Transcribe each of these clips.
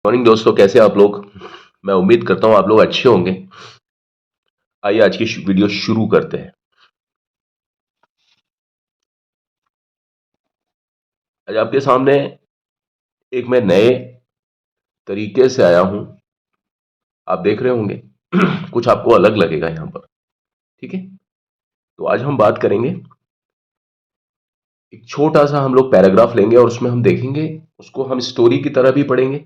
Morning दोस्तों, कैसे आप लोग। मैं उम्मीद करता हूं आप लोग अच्छे होंगे। आइए आज की वीडियो शुरू करते हैं। आज आपके सामने एक मैं नए तरीके से आया हूं। आप देख रहे होंगे कुछ आपको अलग लगेगा यहां पर। ठीक है, तो आज हम बात करेंगे। एक छोटा सा हम लोग पैराग्राफ लेंगे और उसमें हम देखेंगे, उसको हम स्टोरी की तरह भी पढ़ेंगे,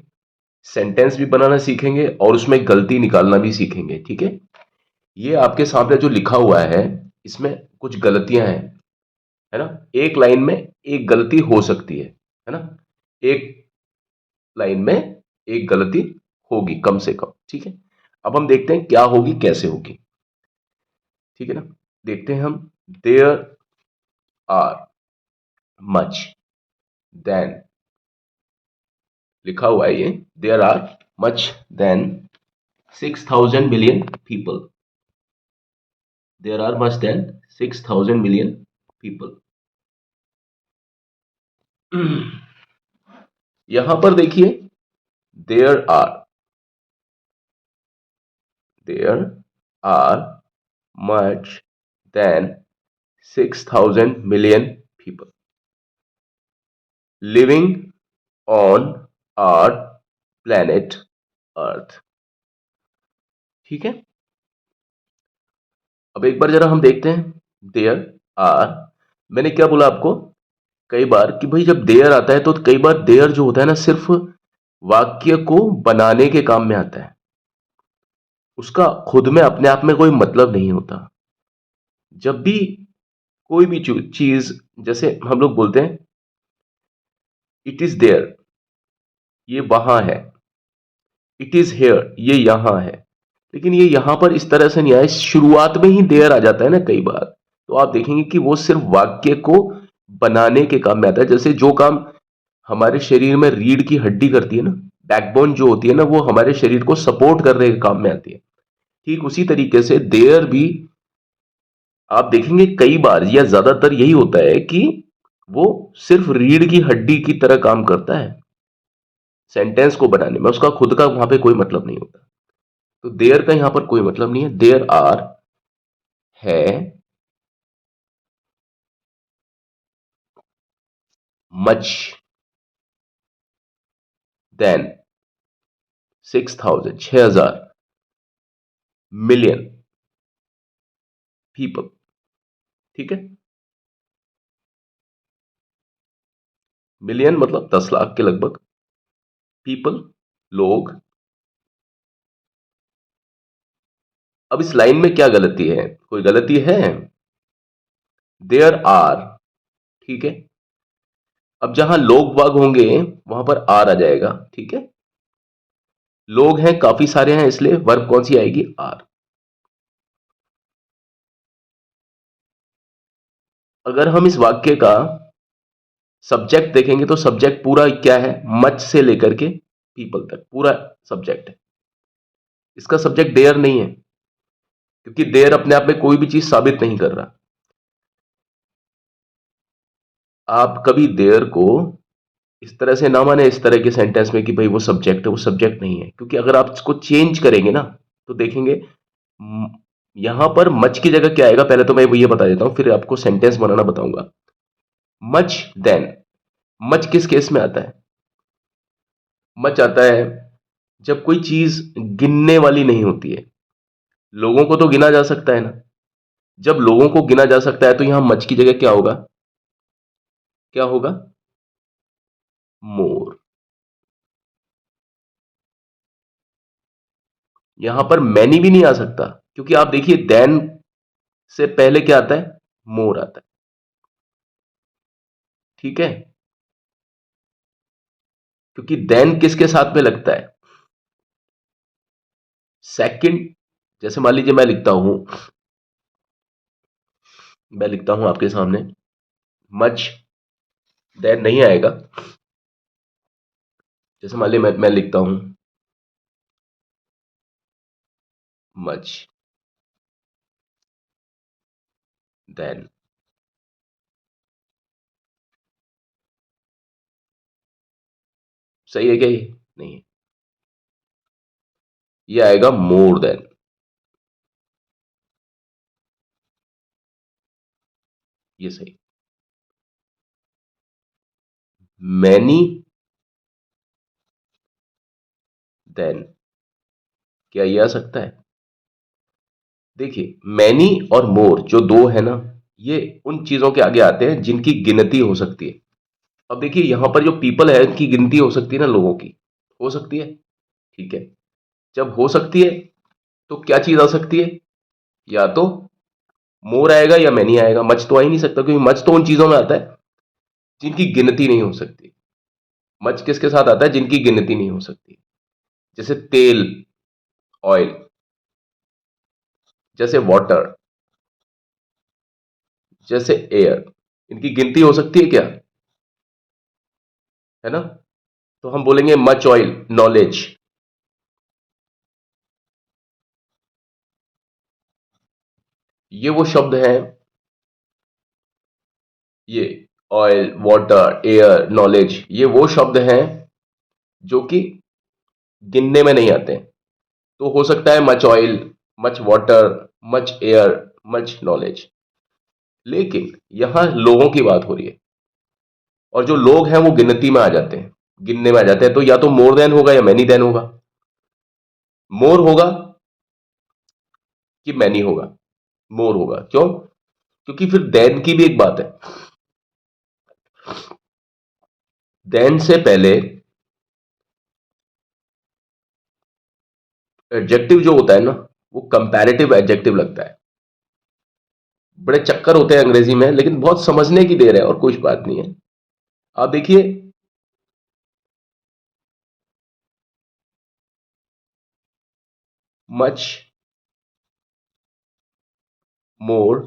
सेंटेंस भी बनाना सीखेंगे और उसमें गलती निकालना भी सीखेंगे। ठीक है, ये आपके सामने जो लिखा हुआ है, इसमें कुछ गलतियां हैं, है ना। एक लाइन में एक गलती हो सकती है ना। एक लाइन में एक गलती होगी कम से कम। ठीक है, अब हम देखते हैं क्या होगी, कैसे होगी। ठीक है ना, देखते हैं हम। देयर आर मच देन, लिखा हुआ है ये, there are much than 6,000 million people. There are much than 6,000 million people. यहां पर देखिए, there are, there are much than 6,000 million people living on our planet Earth। ठीक है, अब एक बार जरा हम देखते हैं। देयर आर, मैंने क्या बोला आपको कई बार कि भाई जब देयर आता है तो कई बार देयर जो होता है ना, सिर्फ वाक्य को बनाने के काम में आता है। उसका खुद में अपने आप में कोई मतलब नहीं होता। जब भी कोई भी चीज, जैसे हम लोग बोलते हैं इट इज देयर, ये वहां है। इट इज हेयर, ये यहां है। लेकिन ये यहां पर इस तरह से नहीं आया, शुरुआत में ही देयर आ जाता है ना कई बार। तो आप देखेंगे कि वो सिर्फ वाक्य को बनाने के काम में आता है। जैसे जो काम हमारे शरीर में रीढ़ की हड्डी करती है ना, बैकबोन जो होती है ना, वो हमारे शरीर को सपोर्ट करने के काम में आती है। ठीक उसी तरीके से देयर भी आप देखेंगे कई बार या ज्यादातर यही होता है कि वो सिर्फ रीढ़ की हड्डी की तरह काम करता है सेंटेंस को बनाने में। उसका खुद का वहां पे कोई मतलब नहीं होता। तो देयर का यहां पर कोई मतलब नहीं है। देयर आर है मच देन 6,000, 6,000 मिलियन पीपल। ठीक है, मिलियन मतलब 10 लाख के लगभग, पीपल लोग। अब इस लाइन में क्या गलती है, कोई गलती है? देयर आर, ठीक है। अब जहां लोग बाग होंगे वहां पर आर आ जाएगा। ठीक है, लोग हैं काफी सारे हैं, इसलिए वर्ब कौन सी आएगी, आर। अगर हम इस वाक्य का सब्जेक्ट देखेंगे तो सब्जेक्ट पूरा क्या है, मच से लेकर के पीपल तक पूरा सब्जेक्ट है। इसका सब्जेक्ट देयर नहीं है, क्योंकि देयर अपने आप में कोई भी चीज साबित नहीं कर रहा। आप कभी देयर को इस तरह से ना माने, इस तरह के सेंटेंस में कि भाई वो सब्जेक्ट है, वो सब्जेक्ट नहीं है। क्योंकि अगर आप इसको चेंज करेंगे ना, तो देखेंगे म, यहां पर मच की जगह क्या आएगा। पहले तो मैं ये बता देता हूं, फिर आपको सेंटेंस बनाना बताऊंगा। मच देन, मच किस केस में आता है? मच आता है जब कोई चीज गिनने वाली नहीं होती है। लोगों को तो गिना जा सकता है ना। जब लोगों को गिना जा सकता है तो यहां मच की जगह क्या होगा, क्या होगा, मोर। यहां पर मैनी भी नहीं आ सकता, क्योंकि आप देखिए देन से पहले क्या आता है, मोर आता है। ठीक है, क्योंकि देन किसके साथ में लगता है, सेकंड। जैसे मान लीजिए मैं लिखता हूं आपके सामने, मच देन नहीं आएगा। जैसे मान लीजिए मैं लिखता हूं मच देन। सही है क्या ये? नहीं है। ये आएगा मोर देन। ये सही। मैनी देन, क्या ये आ सकता है? देखिए, मैनी और मोर जो दो है ना, ये उन चीजों के आगे आते हैं जिनकी गिनती हो सकती है। अब देखिए, यहां पर जो पीपल है उनकी गिनती हो सकती है ना, लोगों की हो सकती है। ठीक है, जब हो सकती है तो क्या चीज आ सकती है? या तो मोर आएगा या मैनी आएगा, मच तो आ ही नहीं सकता, क्योंकि मच तो उन चीजों में आता है जिनकी गिनती नहीं हो सकती। मच किसके साथ आता है? जिनकी गिनती नहीं हो सकती। जैसे तेल, ऑयल, जैसे वाटर, जैसे एयर, इनकी गिनती हो सकती है क्या? है ना? तो हम बोलेंगे मच ऑयल नॉलेज। ये वो शब्द हैं, ये ऑयल, वाटर, एयर, नॉलेज, ये वो शब्द हैं जो कि गिनने में नहीं आते। तो हो सकता है much oil, much water, much air, much knowledge. लेकिन यहां लोगों की बात हो रही है, और जो लोग हैं वो गिनती में आ जाते हैं, गिनने में आ जाते हैं। तो या तो मोर देन होगा या मैनी देन होगा। मोर होगा कि मैनी होगा? मोर होगा। क्यों? क्योंकि फिर देन की भी एक बात है। देन से पहले एडजेक्टिव जो होता है ना, वो कंपैरेटिव एडजेक्टिव लगता है। बड़े चक्कर होते हैं अंग्रेजी में, लेकिन बहुत समझने की देर है और कुछ बात नहीं है। आप देखिए, much more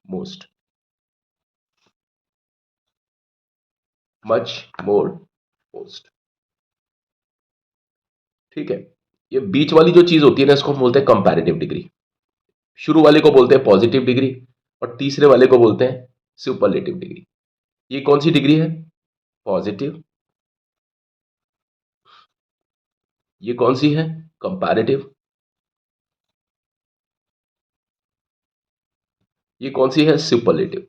most, much more most. ठीक है, ये बीच वाली जो चीज होती है ना, इसको हम बोलते हैं कंपैरेटिव डिग्री। शुरू वाले को बोलते हैं पॉजिटिव डिग्री, और तीसरे वाले को बोलते हैं सुपरलेटिव डिग्री। ये कौन सी डिग्री है? पॉजिटिव। ये कौन सी है? कंपैरेटिव। ये कौन सी है? सुपरलेटिव।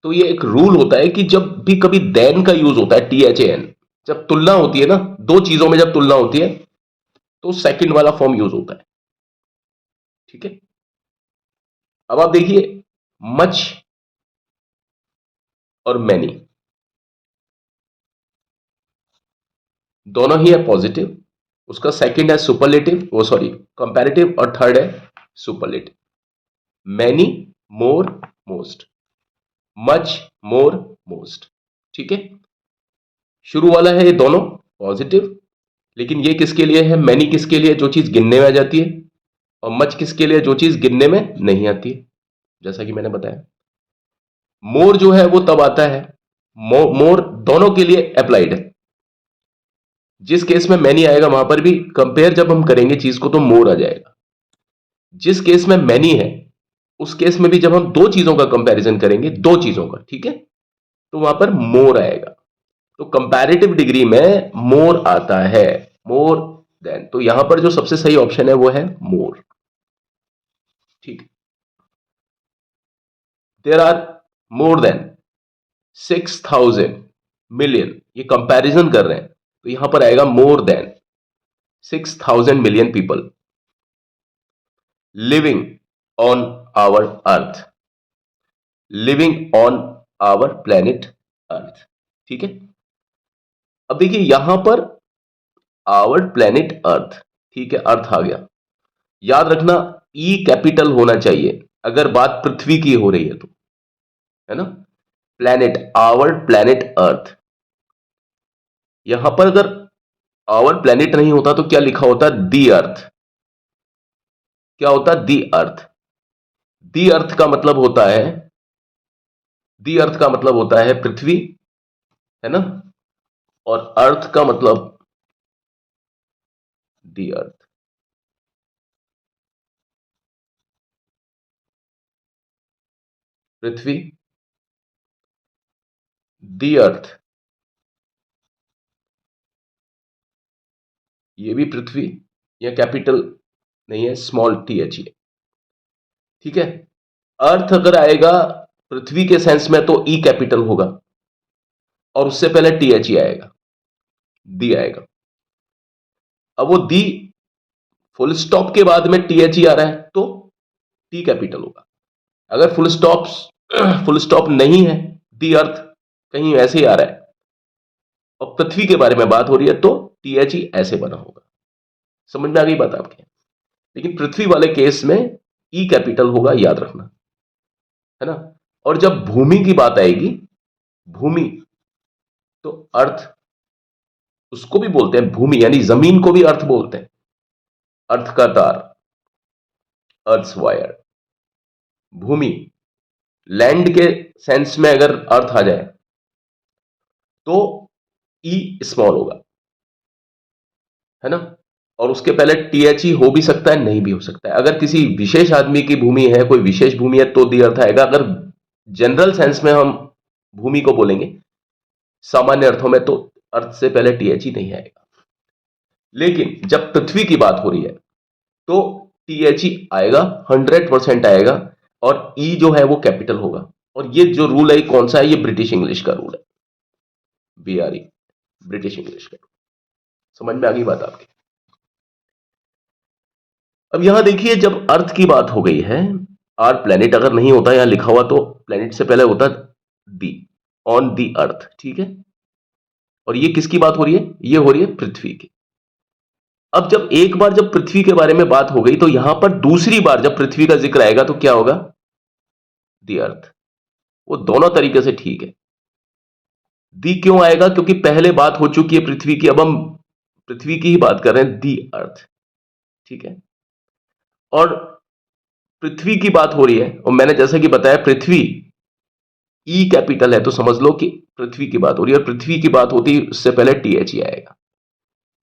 तो ये एक रूल होता है कि जब भी कभी देन का यूज होता है, THAN, जब तुलना होती है ना, दो चीजों में जब तुलना होती है, तो सेकंड वाला फॉर्म यूज होता है। ठीक है, अब आप देखिए, मच और मैनी दोनों ही है पॉजिटिव। उसका सेकंड है सुपरलेटिव, वो सॉरी कंपैरेटिव, और थर्ड है सुपरलेटिव। मैनी, मोर, मोस्ट, मच, मोर, मोस्ट। ठीक है, शुरू वाला है ये दोनों पॉजिटिव, लेकिन ये किसके लिए है? मैनी किसके लिए? जो चीज गिनने में आ जाती है। और मच किसके लिए? जो चीज गिनने में नहीं आती है, जैसा कि मैंने बताया। मोर जो है वो तब आता है, मोर दोनों के लिए अप्लाइड है। जिस केस में मैनी आएगा वहां पर भी कंपेयर जब हम करेंगे चीज को, तो मोर आ जाएगा। जिस केस में मैनी है, उस केस में भी जब हम दो चीजों का कंपैरिजन करेंगे, दो चीजों का, ठीक है, तो वहां पर मोर आएगा। तो कंपैरेटिव डिग्री में मोर आता है, मोर देन। तो यहां पर जो सबसे सही ऑप्शन है वो है मोर। ठीक, there are more than 6,000 million, ये कंपैरिजन कर रहे हैं, तो यहां पर आएगा more than 6,000 million people living on our Earth, living on our planet Earth. ठीक है, अब देखिए यहां पर आवर प्लेनेट अर्थ, ठीक है, अर्थ आ गया। याद रखना, ई कैपिटल होना चाहिए अगर बात पृथ्वी की हो रही है तो, है ना? Planet, our planet Earth. यहां पर अगर आवर प्लेनेट नहीं होता तो क्या लिखा होता? दी अर्थ। क्या होता? दी अर्थ। दी अर्थ का मतलब होता है, दी अर्थ का मतलब होता है पृथ्वी, है ना? और अर्थ का मतलब दी अर्थ। पृथ्वी, दी अर्थ, ये भी पृथ्वी, या कैपिटल नहीं है, स्मॉल टी एच है, ठीक है। अर्थ अगर आएगा पृथ्वी के सेंस में तो ई कैपिटल होगा, और उससे पहले टी एच ही आएगा, दी आएगा। अब वो दी फुल स्टॉप के बाद में टी एच ही आ रहा है तो टी कैपिटल होगा। अगर फुल स्टॉप नहीं है, दी अर्थ कहीं ऐसे ही आ रहा है और पृथ्वी के बारे में बात हो रही है तो टी एच ही ऐसे बना होगा। समझ में आ गई बात आपके? लेकिन पृथ्वी वाले केस में ई कैपिटल होगा, याद रखना, है ना। और जब भूमि की बात आएगी, भूमि, तो अर्थ, उसको भी बोलते हैं भूमि, यानी जमीन को भी अर्थ बोलते हैं। अर्थ का तार, अर्थ वायर, भूमि, लैंड के सेंस में अगर अर्थ आ जाए तो ई स्मॉल होगा, है ना। और उसके पहले टीएच ही हो भी सकता है, नहीं भी हो सकता है। अगर किसी विशेष आदमी की भूमि है, कोई विशेष भूमि है तो दी अर्थ आएगा। अगर जनरल सेंस में हम भूमि को बोलेंगे सामान्य अर्थों में तो अर्थ से पहले टीएच ही नहीं आएगा। लेकिन जब पृथ्वी की बात हो रही है तो टीएच ही आएगा, 100% आएगा, और ई जो है वो कैपिटल होगा। और ये जो रूल है कौन सा है? ये ब्रिटिश इंग्लिश का रूल है, बीआरई, ब्रिटिश इंग्लिश का। समझ में आ गई बात आपकी? अब यहां देखिए, जब अर्थ की बात हो गई है, आर प्लेनेट अगर नहीं होता यहां लिखा हुआ तो प्लेनेट से पहले होता दी, ऑन दी अर्थ, ठीक है। और ये किसकी बात हो रही है? ये हो रही है पृथ्वी की। अब जब एक बार जब पृथ्वी के बारे में बात हो गई तो यहां पर दूसरी बार जब पृथ्वी का जिक्र आएगा तो क्या होगा? दी अर्थ। वो दोनों तरीके से ठीक है। दी क्यों आएगा? क्योंकि पहले बात हो चुकी है पृथ्वी की, अब हम पृथ्वी की ही बात कर रहे हैं, दी अर्थ, ठीक है। और पृथ्वी की बात हो रही है, और मैंने जैसा कि बताया पृथ्वी ई कैपिटल है तो समझ लो कि पृथ्वी की बात हो रही है, और पृथ्वी की बात होती है उससे पहले टीएच ही आएगा,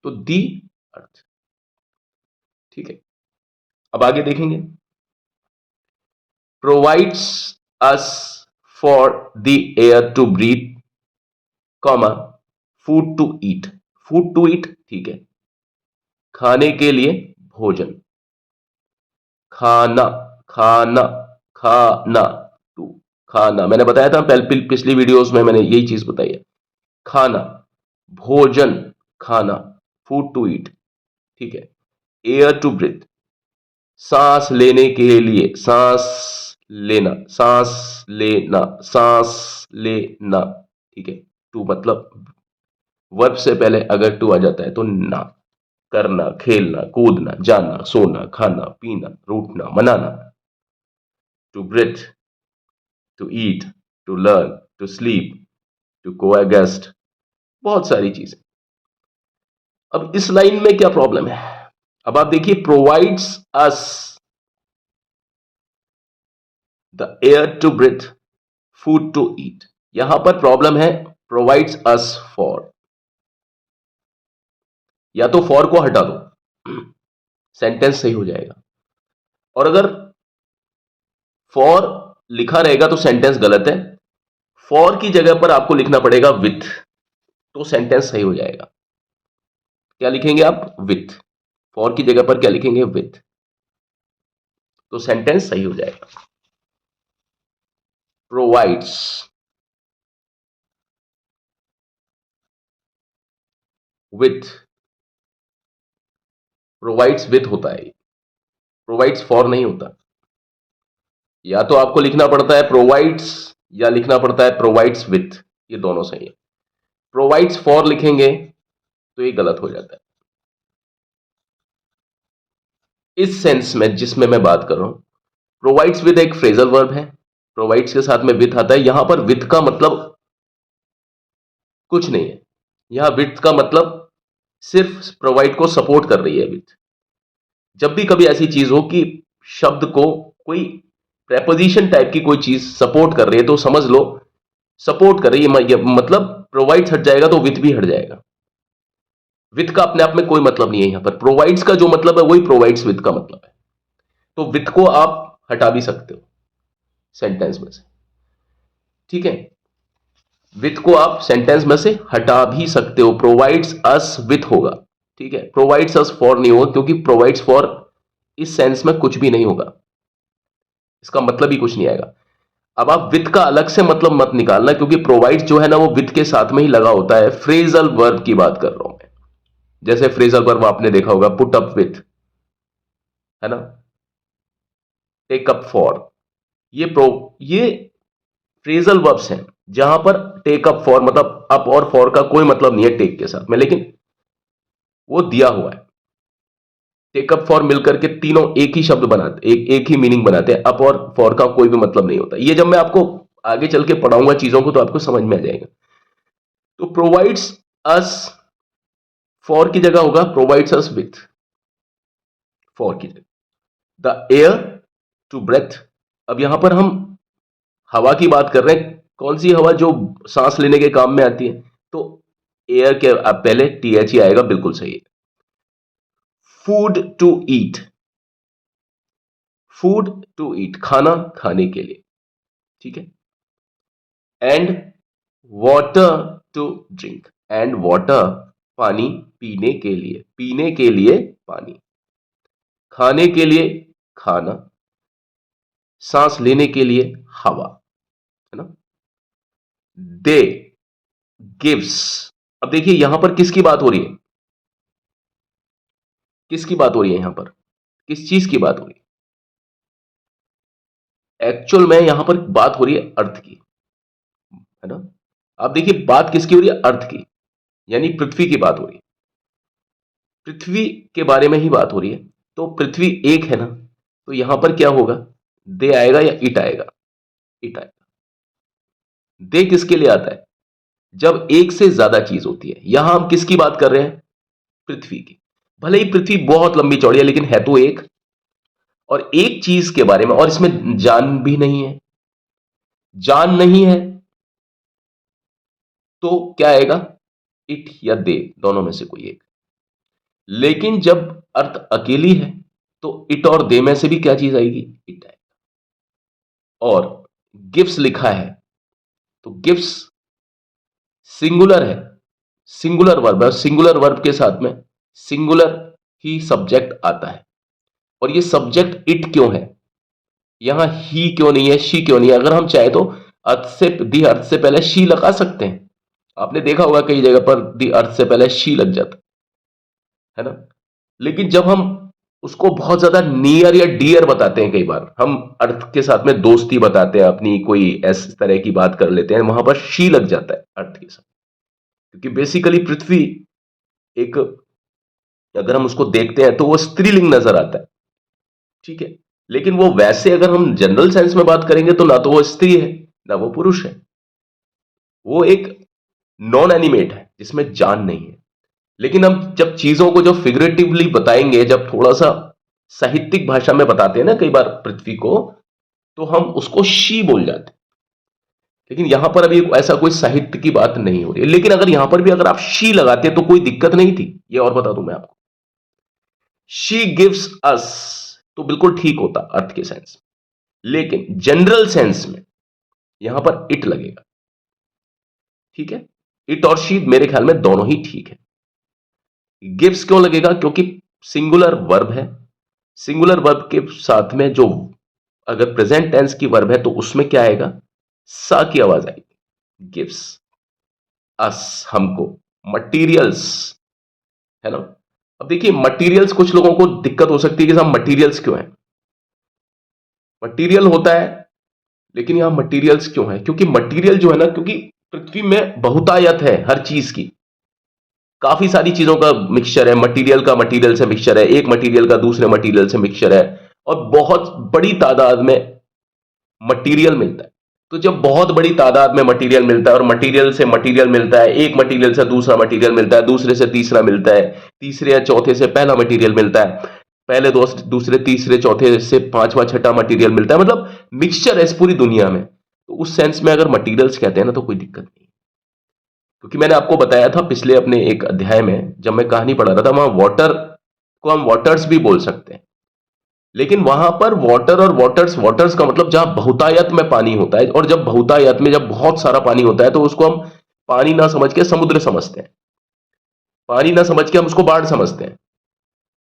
तो दी अर्थ, ठीक है। अब आगे देखेंगे, provides us for the air to breathe, comma, food to eat, food to eat, ठीक है, खाने के लिए भोजन, खाना, खाना, खाना, टू, खाना, मैंने बताया था पिछली वीडियोस में मैंने यही चीज बताई है, खाना, भोजन, खाना, फूड टू ईट, ठीक है, एयर टू ब्रीथ, सांस लेने के लिए, सांस लेना, सांस लेना, सांस लेना, ठीक है। टू मतलब वर्ब से पहले अगर टू आ जाता है तो ना, करना, खेलना, कूदना, जाना, सोना, खाना, पीना, रूठना, मनाना, to breathe, to eat, to learn, to sleep, to coexist, बहुत सारी चीजें। अब इस लाइन में क्या प्रॉब्लम है? अब आप देखिए, provides us the air to breathe, food to eat, यहां पर प्रॉब्लम है प्रोवाइड्स अस फॉर, या तो फॉर को हटा दो, सेंटेंस सही हो जाएगा। और अगर फॉर लिखा रहेगा तो सेंटेंस गलत है, फॉर की जगह पर आपको लिखना पड़ेगा विथ, तो सेंटेंस सही हो जाएगा। क्या लिखेंगे आप? विथ। फॉर की जगह पर क्या लिखेंगे? विथ, तो सेंटेंस सही हो जाएगा। प्रोवाइड्स, विथ, प्रोवाइड्स विथ होता है, प्रोवाइड्स फॉर नहीं होता। या तो आपको लिखना पड़ता है प्रोवाइड्स, या लिखना पड़ता है प्रोवाइड्स विथ, ये दोनों सही है। प्रोवाइड्स फॉर लिखेंगे तो ये गलत हो जाता है। इस सेंस में जिसमें मैं बात कर रहा हूं, प्रोवाइड्स विद एक फ्रेजल वर्ब है, प्रोवाइड्स के साथ में विथ आता है। यहां पर विथ का मतलब कुछ नहीं है, यहां विथ का मतलब सिर्फ प्रोवाइड को सपोर्ट कर रही है विथ। जब भी कभी ऐसी चीज हो कि शब्द को कोई प्रेपोजिशन टाइप की कोई चीज सपोर्ट कर रही है तो समझ लो सपोर्ट कर रही है, मतलब प्रोवाइड्स हट जाएगा तो विथ भी हट जाएगा। विथ का अपने आप में कोई मतलब नहीं है, यहां पर प्रोवाइड्स का जो मतलब है वही प्रोवाइड्स विथ का मतलब है, तो विथ को आप हटा भी सकते हो सेंटेंस में से, ठीक है। विथ को आप सेंटेंस में से हटा भी सकते हो, प्रोवाइड्स अस विथ होगा, ठीक है, प्रोवाइड्स अस फॉर नहीं होगा, क्योंकि प्रोवाइड्स फॉर इस सेंस में कुछ भी नहीं होगा, इसका मतलब ही कुछ नहीं आएगा। अब आप विथ का अलग से मतलब मत निकालना, क्योंकि प्रोवाइड जो है ना वो विथ के साथ में ही लगा होता है। फ्रेजल वर्ब की बात कर रहा हूं मैं, जैसे फ्रेजल वर्ब आपने देखा होगा, पुट अप विथ, है ना, टेक अप फॉर, ये फ्रेजल वर्ब्स हैं जहां पर टेक अप फॉर मतलब अप और फॉर का कोई मतलब नहीं है टेक के साथ में, लेकिन वो दिया हुआ है। टेक अप फॉर मिलकर के तीनों एक ही शब्द बनाते, एक ही मीनिंग बनाते हैं, अप और फॉर का कोई भी मतलब नहीं होता। ये जब मैं आपको आगे चल के पढ़ाऊंगा चीजों को तो आपको समझ में आ जाएगा। तो प्रोवाइड्स अस, फॉर की जगह होगा प्रोवाइड्स अस विथ, फॉर की जगह द एयर टू ब्रेथ। अब यहां पर हम हवा की बात कर रहे हैं, कौन सी हवा, जो सांस लेने के काम में आती है, तो एयर के अब पहले टीएच ही आएगा, बिल्कुल सही है। Food to eat, food to eat, खाना खाने के लिए, ठीक है। And water to drink, and water पानी पीने के लिए, पीने के लिए पानी, खाने के लिए खाना, सांस लेने के लिए हवा, है ना। दे गिव्स, अब देखिए यहां पर किसकी बात हो रही है, किसकी बात हो रही है यहां पर, किस चीज की बात हो रही है, एक्चुअल में यहां पर बात हो रही है अर्थ की, है ना। आप देखिए बात किसकी हो रही है, अर्थ की, यानी पृथ्वी की बात हो रही है, पृथ्वी के बारे में ही बात हो रही है। तो पृथ्वी एक है ना, तो यहां पर क्या होगा, दे आएगा या इट आएगा, इट आएगा। दे किसके लिए आता है, जब एक से ज्यादा चीज होती है। यहां हम किसकी बात कर रहे हैं, पृथ्वी की। भले ही पृथ्वी बहुत लंबी चौड़ी है, लेकिन है तो एक, और एक चीज के बारे में, और इसमें जान भी नहीं है, जान नहीं है तो क्या आएगा, इट या दे, दोनों में से कोई एक। लेकिन जब अर्थ अकेली है तो इट और दे में से भी क्या चीज आएगी, इट आएगी। और गिफ्ट्स लिखा है, तो गिफ्ट्स सिंगुलर है, सिंगुलर वर्ब है, सिंगुलर वर्ब के साथ में सिंगुलर ही सब्जेक्ट आता है। और ये सब्जेक्ट इट क्यों है, यहां ही क्यों नहीं है, शी क्यों नहीं है। अगर हम चाहे तो अर्थ से, दी अर्थ से पहले शी लगा सकते हैं, आपने देखा होगा कई जगह पर दी अर्थ से पहले शी लग जाता है ना। लेकिन जब हम उसको बहुत ज्यादा नियर या डियर बताते हैं, कई बार हम अर्थ के साथ में दोस्ती बताते हैं, अपनी कोई इस तरह की बात कर लेते हैं, वहां पर शी लग जाता है अर्थ के साथ, क्योंकि बेसिकली पृथ्वी एक, अगर हम उसको देखते हैं तो वो स्त्रीलिंग नजर आता है, ठीक है। लेकिन वो वैसे अगर हम जनरल सेंस में बात करेंगे तो ना तो वो स्त्री है ना वो पुरुष है, वो एक नॉन एनिमेट है जिसमें जान नहीं है। लेकिन हम जब चीजों को जो फिगरेटिवली बताएंगे, जब थोड़ा सा साहित्यिक भाषा में बताते हैं ना कई बार पृथ्वी को, तो हम उसको शी बोल जाते हैं। लेकिन यहां पर अभी ऐसा कोई साहित्य की बात नहीं हो रही है। लेकिन अगर यहां पर भी अगर आप शी लगाते तो कोई दिक्कत नहीं थी, ये और बता दूं मैं आपको। शी गिव्स अस तो बिल्कुल ठीक होता अर्थ के सेंस, लेकिन जनरल सेंस में यहां पर इट लगेगा, ठीक है। इट और शी मेरे ख्याल में दोनों ही ठीक है। गिव्स क्यों लगेगा, क्योंकि सिंगुलर वर्ब है, सिंगुलर वर्ब के साथ में जो अगर प्रेजेंट टेंस की वर्ब है तो उसमें क्या आएगा, सा की आवाज आएगी। गिव्स अस, हमको, मटीरियल्स, है ना। अब देखिए मटीरियल्स, कुछ लोगों को दिक्कत हो सकती है कि साहब मटीरियल्स क्यों है, मटीरियल होता है, लेकिन यहां मटीरियल्स क्यों है, क्योंकि मटीरियल जो है ना, क्योंकि पृथ्वी में बहुतायत है हर चीज की, काफी सारी चीजों का मिक्सचर है, मटेरियल का मटेरियल से मिक्सचर है, एक मटेरियल का दूसरे मटेरियल से मिक्सचर है, और बहुत बड़ी तादाद में मटेरियल मिलता है। तो जब बहुत बड़ी तादाद में मटेरियल मिलता है और मटेरियल से मटेरियल मिलता है, एक मटेरियल से दूसरा मटेरियल मिलता है, दूसरे से तीसरा मिलता है, तीसरे या चौथे से पहला मटेरियल मिलता है, पहले दूसरे तीसरे चौथे से पांचवा छठा मटेरियल मिलता है, मतलब मिक्सचर है इस पूरी दुनिया में। तो उस सेंस में अगर मटेरियल्स कहते हैं ना तो कोई दिक्कत नहीं, क्योंकि मैंने आपको बताया था पिछले अपने एक अध्याय में जब मैं कहानी पढ़ा रहा था, वहां वाटर को हम वाटर्स भी बोल सकते हैं, लेकिन वहां पर वाटर और वाटर्स, वाटर्स का मतलब जहां बहुतायत में पानी होता है, और जब बहुतायत में जब बहुत सारा पानी होता है तो उसको हम पानी ना समझ के समुद्र समझते हैं, पानी ना समझ के हम उसको बाढ़ समझते हैं।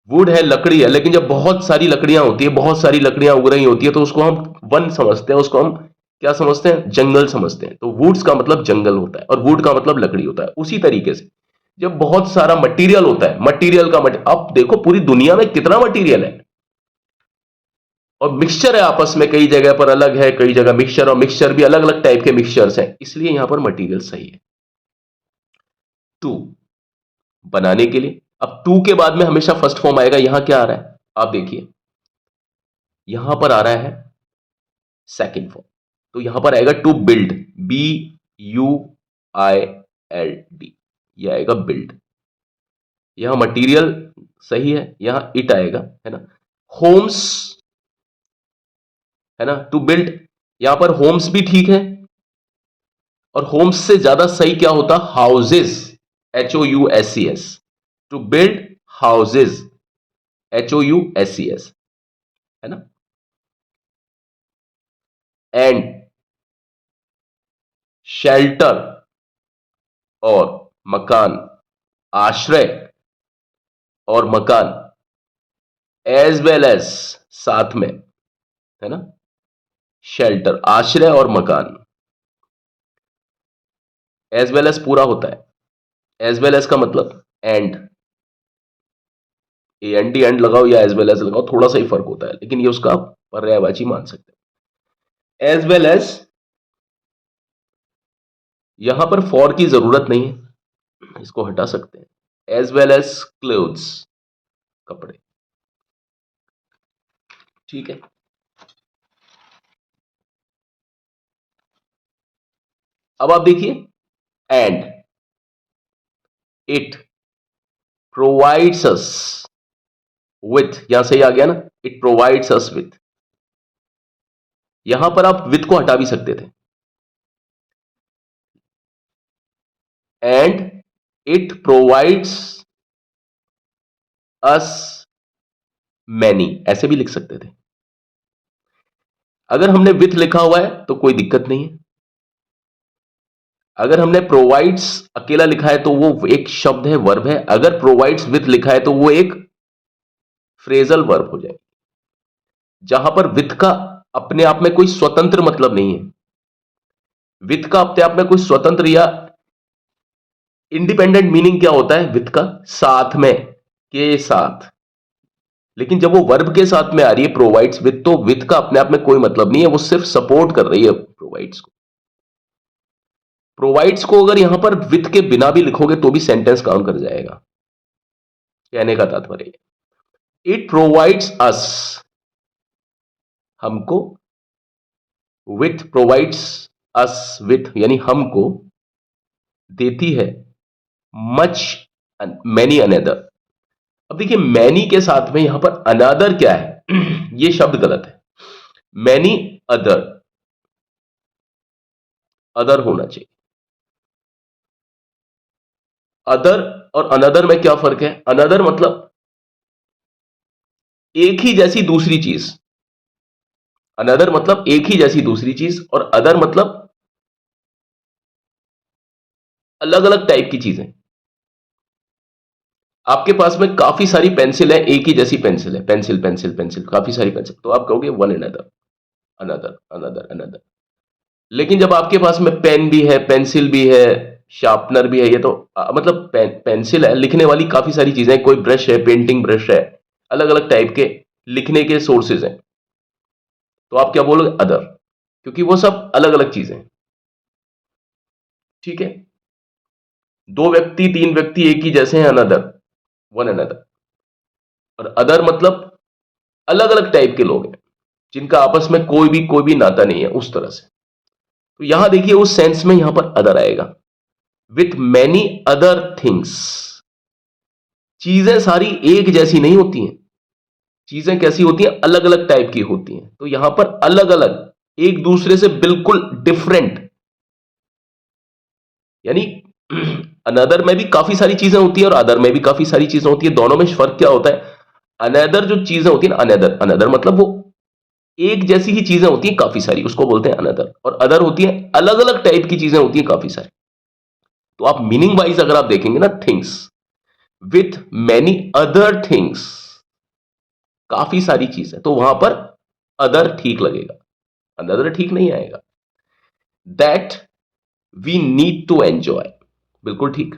वुड है, लकड़ी है, लेकिन जब बहुत सारी लकड़ियां होती है, बहुत सारी लकड़ियां उग रही होती है, तो उसको हम वन समझते हैं, उसको हम क्या समझते हैं, जंगल समझते हैं। तो वुड्स का मतलब जंगल होता है और वुड का मतलब लकड़ी होता है। उसी तरीके से जब बहुत सारा मटेरियल होता है, मटेरियल का अब देखो पूरी दुनिया में कितना मटेरियल है और मिक्सचर है आपस में, कई जगह पर अलग है, कई जगह मिक्सचर, और मिक्सचर भी अलग अलग टाइप के मिक्सचर्स हैं, इसलिए यहां पर मटेरियल सही है। टू, बनाने के लिए। अब टू के बाद में हमेशा फर्स्ट फॉर्म आएगा। यहां क्या आ रहा है आप देखिए, यहां पर आ रहा है सेकंड फॉर्म, तो यहां पर आएगा टू बिल्ड, BUILD, ये आएगा बिल्ड। यहां मटेरियल सही है, यहां इट आएगा, है ना। होम्स, है ना, टू बिल्ड, यहां पर होम्स भी ठीक है, और होम्स से ज्यादा सही क्या होता, houses, HOUSES, to build houses, HOUSES, है ना। एंड शेल्टर, और मकान, आश्रय और मकान, एज वेल एज, साथ में, है ना। शेल्टर, आश्रय और मकान, एज वेल एज पूरा होता है। एज वेल एज का मतलब एंड, AND एंड लगाओ या एज वेल एज लगाओ, थोड़ा सा ही फर्क होता है, लेकिन ये उसका पर्यायवाची मान सकते हैं। एज वेल एज, यहां पर फॉर की जरूरत नहीं है, इसको हटा सकते हैं। एज वेल एज क्लोथ्स, कपड़े, ठीक है। अब आप देखिए, and it provides us with, यहां से ही आ गया ना, इट प्रोवाइड्स अस विथ, यहां पर आप विथ को हटा भी सकते थे। And it provides us many, ऐसे भी लिख सकते थे। अगर हमने विथ लिखा हुआ है तो कोई दिक्कत नहीं है। अगर हमने प्रोवाइड्स अकेला लिखा है तो वो एक शब्द है, वर्ब है। अगर प्रोवाइड्स विथ लिखा है तो वो एक फ्रेजल वर्ब हो जाए, जहां पर विथ का अपने आप में कोई स्वतंत्र मतलब नहीं है। विथ का अपने आप में कोई स्वतंत्र या इंडिपेंडेंट मीनिंग क्या होता है विथ का, साथ में, के साथ। लेकिन जब वो वर्ब के साथ में आ रही है प्रोवाइड्स विथ, तो विथ का अपने आप में कोई मतलब नहीं है, वो सिर्फ सपोर्ट कर रही है प्रोवाइड्स को। प्रोवाइड्स को अगर यहां पर विथ के बिना भी लिखोगे तो भी सेंटेंस काम कर जाएगा, कहने का तात्पर्य। इट प्रोवाइड्स अस, हमको, विथ प्रोवाइड्स अस विथ, यानी हमको देती है, मच, मैनी अनदर। अब देखिए मैनी के साथ में यहां पर अनदर क्या है ये शब्द गलत है। मैनी अदर, अदर होना चाहिए। अदर और अनदर में क्या फर्क है, अनदर मतलब एक ही जैसी दूसरी चीज, अनदर मतलब एक ही जैसी दूसरी चीज, और अदर मतलब अलग अलग टाइप की चीजें। आपके पास में काफी सारी पेंसिल है, एक ही जैसी पेंसिल है, पेंसिल पेंसिल पेंसिल, काफी सारी पेंसिल, तो आप कहोगे one another, another another another. लेकिन जब आपके पास में पेन भी है, पेंसिल भी है, शार्पनर भी है, ये तो मतलब पेंसिल है, लिखने वाली काफी सारी चीजें, कोई ब्रश है, पेंटिंग ब्रश है, अलग अलग टाइप के लिखने के सोर्सेज हैं, तो आप क्या बोलोगे, अदर, क्योंकि वो सब अलग अलग चीजें हैं, ठीक है। दो व्यक्ति, तीन व्यक्ति एक ही जैसे हैं, अनदर, वन अनदर। और अदर मतलब अलग अलग टाइप के लोग हैं, जिनका आपस में कोई भी नाता नहीं है, उस तरह से। तो यहां देखिए उस सेंस में यहां पर अदर आएगा, विथ मैनी अदर थिंग्स। चीजें सारी एक जैसी नहीं होती हैं, चीजें कैसी होती हैं, अलग अलग टाइप की होती हैं। तो यहां पर अलग अलग, एक दूसरे से बिल्कुल डिफरेंट, यानी अनदर में भी काफी सारी चीजें होती है और अदर में भी काफी सारी चीजें होती है। दोनों में फर्क क्या होता है, अनदर जो चीजें होती है ना, अनदर अनदर मतलब वो एक जैसी ही चीजें होती हैं काफी सारी, उसको बोलते हैं अनदर। और अदर होती है अलग अलग टाइप की चीजें होती हैं काफी सारी। तो आप मीनिंग वाइज अगर आप देखेंगे ना, things with many other things, काफी सारी चीजें, तो वहां पर अदर ठीक लगेगा, अनदर ठीक नहीं आएगा। That we need to enjoy, बिल्कुल ठीक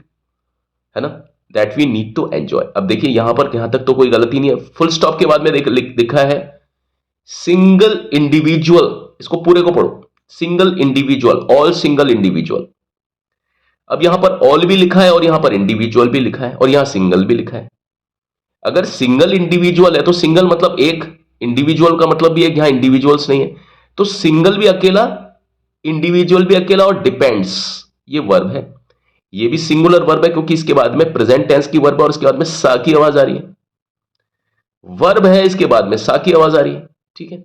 है ना, that we need to enjoy. अब देखिए यहां पर यहां तक तो कोई गलती नहीं है, फुल स्टॉप के बाद में लिखा है सिंगल इंडिविजुअल, इसको पूरे को पढ़ो, single individual, all single individual. अब यहां पर ऑल भी लिखा है और यहां पर इंडिविजुअल भी लिखा है और यहां सिंगल भी लिखा है। अगर सिंगल इंडिविजुअल है तो सिंगल मतलब एक, इंडिविजुअल का मतलब भी है यहां इंडिविजुअल्स नहीं है, तो सिंगल भी अकेला, इंडिविजुअल भी अकेला, और डिपेंड्स ये वर्ब है, ये भी सिंगुलर वर्ब है क्योंकि इसके बाद में प्रेजेंट टेंस की वर्ब है और इसके बाद में सा की आवाज आ रही है, वर्ब है इसके बाद में सा की आवाज आ रही है। ठीक है,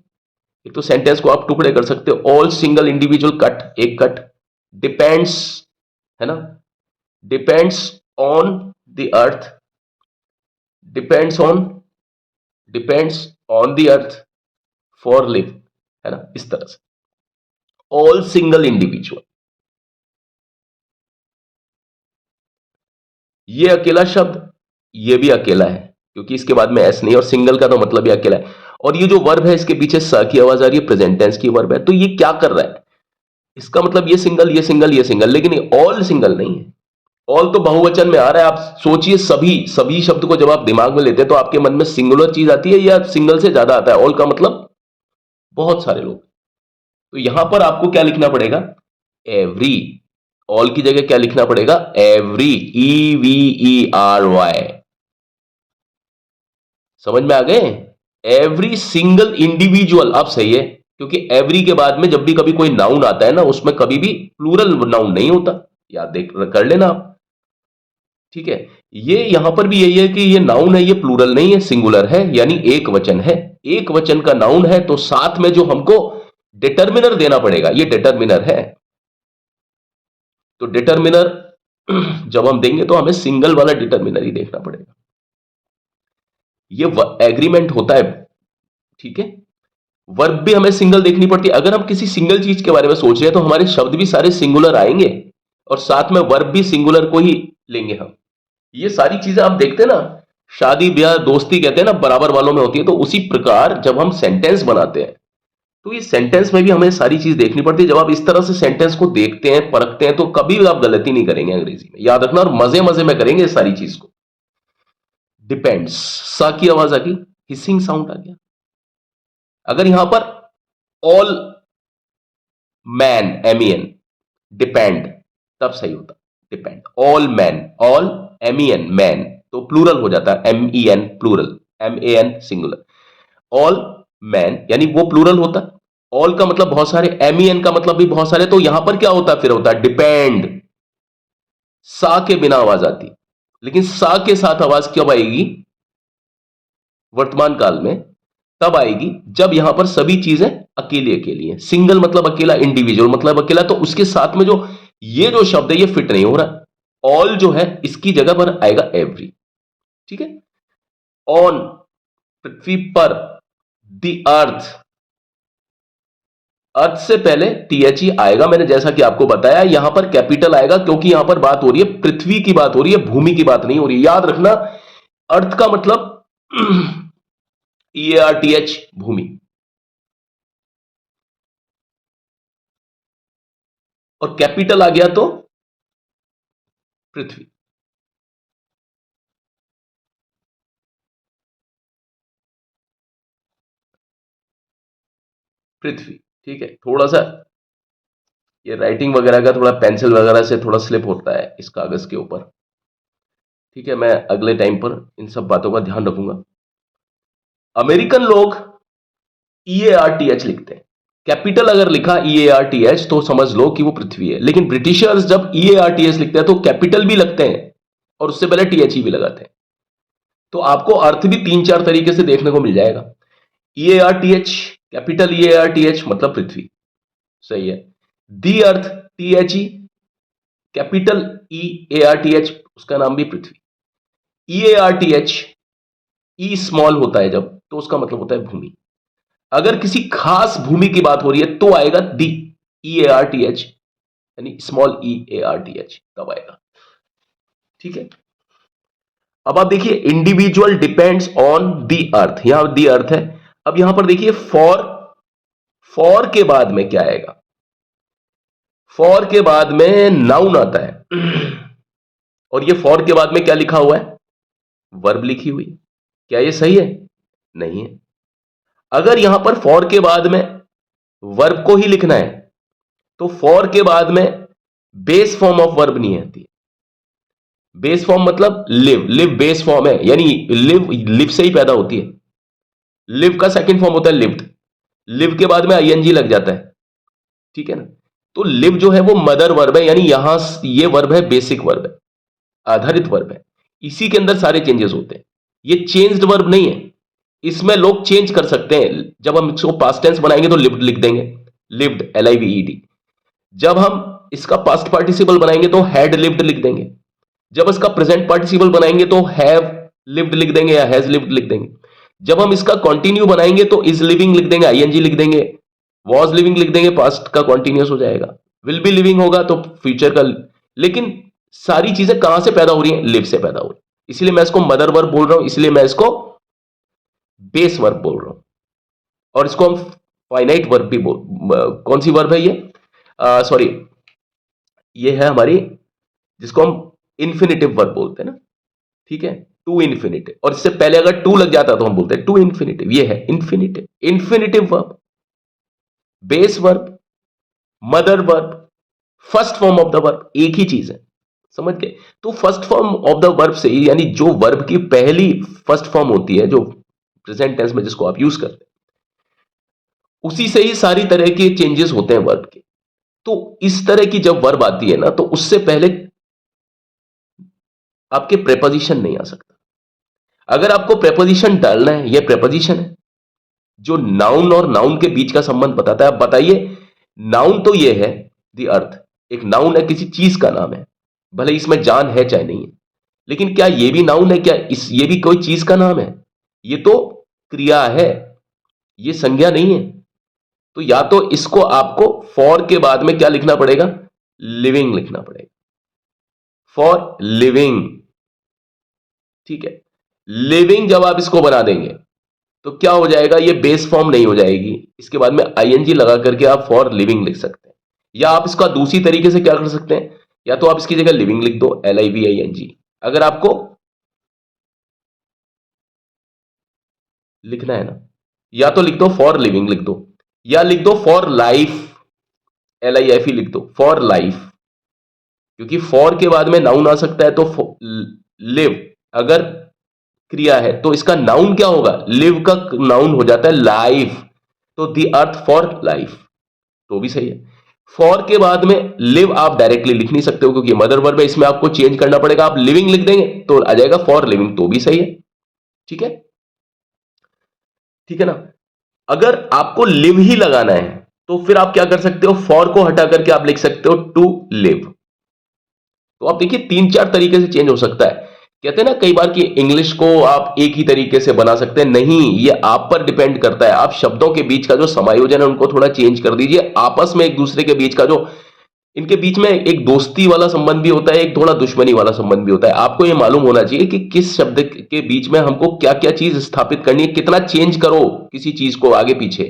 एक तो सेंटेंस को आप टुकड़े कर सकते हो, ऑल सिंगल इंडिविजुअल कट, एक कट, डिपेंड्स है ना, depends on the earth, depends on, depends on the earth for live, है ना, इस तरह से ऑल सिंगल इंडिविजुअल। ये अकेला शब्द, ये भी अकेला है क्योंकि इसके बाद में एस नहीं, और सिंगल का तो मतलब ही अकेला है। और ये जो वर्ब है इसके पीछे स की आवाज आ रही है, प्रेजेंट टेंस की वर्ब है, तो ये क्या कर रहा है, इसका मतलब ये सिंगल ये सिंगल ये सिंगल, लेकिन ये ऑल सिंगल नहीं है। ऑल तो बहुवचन में आ रहा है, आप सोचिए सभी, सभी शब्द को जब आप दिमाग में लेते हैं तो आपके मन में सिंगुलर चीज आती है या सिंगल से ज्यादा आता है, ऑल का मतलब बहुत सारे लोग। तो यहां पर आपको क्या लिखना पड़ेगा, एवरी, ऑल की जगह क्या लिखना पड़ेगा, एवरी, EVERY, समझ में आ गए, एवरी सिंगल इंडिविजुअल। अब सही है क्योंकि एवरी के बाद में जब भी कभी कोई नाउन आता है ना, उसमें कभी भी प्लूरल नाउन नहीं होता, याद देख कर लेना आप। ठीक है, ये यहां पर भी यही है कि ये नाउन है, ये प्लूरल नहीं है, सिंगुलर है, यानी एक वचन है। एक वचन का नाउन है तो साथ में जो हमको डिटर्मिनर देना पड़ेगा, ये डिटर्मिनर है। तो डिटर्मिनर जब हम देंगे तो हमें सिंगल वाला डिटर्मिनर ही देखना पड़ेगा, ये एग्रीमेंट होता है। ठीक है, वर्ब भी हमें सिंगल देखनी पड़ती है, अगर हम किसी सिंगल चीज के बारे में सोच रहे हैं तो हमारे शब्द भी सारे सिंगुलर आएंगे और साथ में वर्ब भी सिंगुलर को ही लेंगे हम। ये सारी चीजें आप देखते हैं ना, शादी ब्याह दोस्ती कहते हैं ना बराबर वालों में होती है, तो उसी प्रकार जब हम सेंटेंस बनाते हैं तो ये सेंटेंस में भी हमें सारी चीज देखनी पड़ती है। जब आप इस तरह से सेंटेंस को देखते हैं परखते हैं तो कभी भी आप गलती नहीं करेंगे अंग्रेजी में, याद रखना, और मजे मजे में करेंगे इस सारी चीज को। डिपेंड्स, सा की आवाज आ गई, हिसिंग साउंड आ गया। अगर यहां पर ऑल मैन, MEN, डिपेंड, तब सही होता, depend, all man, all MEN man, तो प्लूरल हो जाता है, MEN plural, MAN singular, all man यानी वो प्लूरल होता है। ऑल का मतलब बहुत सारे, MEN का मतलब भी बहुत सारे, तो यहां पर क्या होता है, फिर होता है डिपेंड, सा के बिना आवाज आती, लेकिन सा के साथ आवाज कब आएगी वर्तमान काल में, तब आएगी जब यहां पर सभी चीजें अकेली अकेली हैं। सिंगल मतलब अकेला, इंडिविजुअल मतलब अकेला, तो उसके साथ में जो ये जो शब्द है ये फिट नहीं हो रहा, ऑल जो है इसकी जगह पर आएगा एवरी। ठीक है, ऑन, पृथ्वी पर, द अर्थ, अर्थ से पहले THE आएगा, मैंने जैसा कि आपको बताया यहां पर कैपिटल आएगा क्योंकि यहां पर बात हो रही है पृथ्वी की, बात हो रही है, भूमि की बात नहीं हो रही, याद रखना। अर्थ का मतलब EARTH, भूमि, और कैपिटल आ गया तो पृथ्वी। पृथ्वी, ठीक है, थोड़ा सा ये राइटिंग वगैरह का थोड़ा पेंसिल वगैरह से थोड़ा स्लिप होता है इस कागज के ऊपर। ठीक है, मैं अगले टाइम पर इन सब बातों का ध्यान रखूंगा। अमेरिकन लोग EARTH लिखते हैं, कैपिटल अगर लिखा EARTH तो समझ लो कि वो पृथ्वी है, लेकिन ब्रिटिशर्स जब EARTH लिखते हैं तो कैपिटल भी लगते हैं और उससे पहले THE भी लगाते हैं। तो आपको अर्थ भी तीन चार तरीके से देखने को मिल जाएगा। EARTH, कैपिटल EARTH मतलब पृथ्वी, सही है। दी अर्थ, THE, कैपिटल EARTH, उसका नाम भी पृथ्वी। EARTH ई स्मॉल होता है जब, तो उसका मतलब होता है भूमि। अगर किसी खास भूमि की बात हो रही है तो आएगा दी, ई ए आर टी एच, यानी small E A R T H तब आएगा। ठीक है, अब आप देखिए इंडिविजुअल डिपेंड्स ऑन दी अर्थ, यहां दी अर्थ है। अब यहां पर देखिए फॉर, फॉर के बाद में क्या आएगा, फॉर के बाद में नाउन आता है और ये फॉर के बाद में क्या लिखा हुआ है, वर्ब लिखी हुई। क्या ये सही है? नहीं है। अगर यहां पर फॉर के बाद में वर्ब को ही लिखना है तो फॉर के बाद में बेस फॉर्म ऑफ वर्ब नहीं आती। बेस फॉर्म मतलब लिव, लिव बेस फॉर्म है, यानी लिव, लिव से ही पैदा होती है। लिव का सेकंड फॉर्म होता है लिव्ड, लिव के बाद में आईएनजी लग जाता है। ठीक है ना, तो लिव जो है वो मदर वर्ब है, यानी यहां ये वर्ब है बेसिक वर्ब है, आधारित वर्ब है, इसी के अंदर सारे चेंजेस होते हैं। ये चेंज्ड वर्ब नहीं है, इसमें लोग चेंज कर सकते हैं। जब हम इसको पास्ट टेंस बनाएंगे तो लिव्ड लिख देंगे, लिव्ड LIVED। जब हम इसका पास्ट पार्टिसिपल बनाएंगे तो हैड लिव्ड लिख देंगे। जब इसका प्रेजेंट पार्टिसिपल बनाएंगे तो हैव लिव्ड लिख देंगे या हैज लिव्ड लिख देंगे। जब हम इसका कॉन्टिन्यू बनाएंगे तो इज लिविंग लिख देंगे, आईएनजी लिख देंगे, वॉज लिविंग लिख देंगे, पास्ट का कॉन्टिन्यूस हो जाएगा, विल बी लिविंग होगा तो फ्यूचर का। लेकिन सारी चीजें कहां से पैदा हो रही हैं, लिव से पैदा हो रही है। इसलिए मैं इसको मदर वर्ब बोल रहा हूं, इसलिए मैं इसको बेस वर्ब बोल रहा हूं। और इसको हम फाइनाइट वर्ब भी कौन सी वर्ब है ये, सॉरी, ये है हमारी, जिसको हम इन्फिनिटिव वर्ब बोलते हैं ना। ठीक है, टू इन्फिनिटिव, और इससे पहले अगर टू लग जाता तो हम बोलते हैं टू इन्फिनिटिव। ये है infinitive, infinitive verb, base verb, mother verb, first form of the verb, एक ही चीज है। समझ गए? तो first form of the verb से ही, यानी जो वर्ब की पहली फर्स्ट फॉर्म होती है, जो प्रेजेंट टेंस में जिसको आप यूज करते हैं, उसी से ही सारी तरह के चेंजेस होते हैं वर्ब के। तो इस तरह की जब वर्ब आती है ना, तो उससे पहले आपके प्रेपोजिशन नहीं आ सकता। अगर आपको प्रेपोजिशन डालना है, यह प्रेपोजिशन है जो नाउन और नाउन के बीच का संबंध बताता है। आप बताइए, नाउन तो यह है द अर्थ, एक नाउन है, किसी चीज का नाम है, भले इसमें जान है चाहे नहीं है, लेकिन क्या यह भी नाउन है? क्या ये भी कोई चीज का नाम है? ये तो क्रिया है, ये संज्ञा नहीं है। तो या तो इसको आपको फॉर के बाद में क्या लिखना पड़ेगा, लिविंग लिखना पड़ेगा, फॉर लिविंग। ठीक है, लिविंग जब आप इसको बना देंगे तो क्या हो जाएगा, ये बेस फॉर्म नहीं हो जाएगी, इसके बाद में आईएनजी लगा करके आप फॉर लिविंग लिख सकते हैं। या आप इसका दूसरी तरीके से क्या कर सकते हैं, या तो आप इसकी जगह लिविंग लिख दो, LIVING। अगर आपको लिखना है ना, या तो लिख दो फॉर लिविंग लिख दो, या लिख दो फॉर लाइफ, LIFE लिख दो, फॉर लाइफ। क्योंकि फॉर के बाद में नाउन आ सकता है, तो लिव अगर क्रिया है तो इसका नाउन क्या होगा, लिव का नाउन हो जाता है लाइफ, तो द अर्थ फॉर लाइफ, तो भी सही है। फॉर के बाद में लिव आप डायरेक्टली लिख नहीं सकते हो, क्योंकि मदर वर्ब है, इसमें आपको चेंज करना पड़ेगा। आप लिविंग लिख देंगे तो आ जाएगा फॉर लिविंग, तो भी सही है। ठीक है, ठीक है ना। अगर आपको लिव ही लगाना है तो फिर आप क्या कर सकते हो, फॉर को हटा करके आप लिख सकते हो टू लिव। तो आप देखिए तीन चार तरीके से चेंज हो सकता है। कहते हैं ना कई बार कि इंग्लिश को आप एक ही तरीके से बना सकते हैं, नहीं, ये आप पर डिपेंड करता है। आप शब्दों के बीच का जो समायोजन है उनको थोड़ा चेंज कर दीजिए, आपस में एक दूसरे के बीच का जो, इनके बीच में एक दोस्ती वाला संबंध भी होता है, एक थोड़ा दुश्मनी वाला संबंध भी होता है। आपको यह मालूम होना चाहिए कि किस शब्द के बीच में हमको क्या क्या चीज स्थापित करनी है, कितना चेंज करो किसी चीज को आगे पीछे,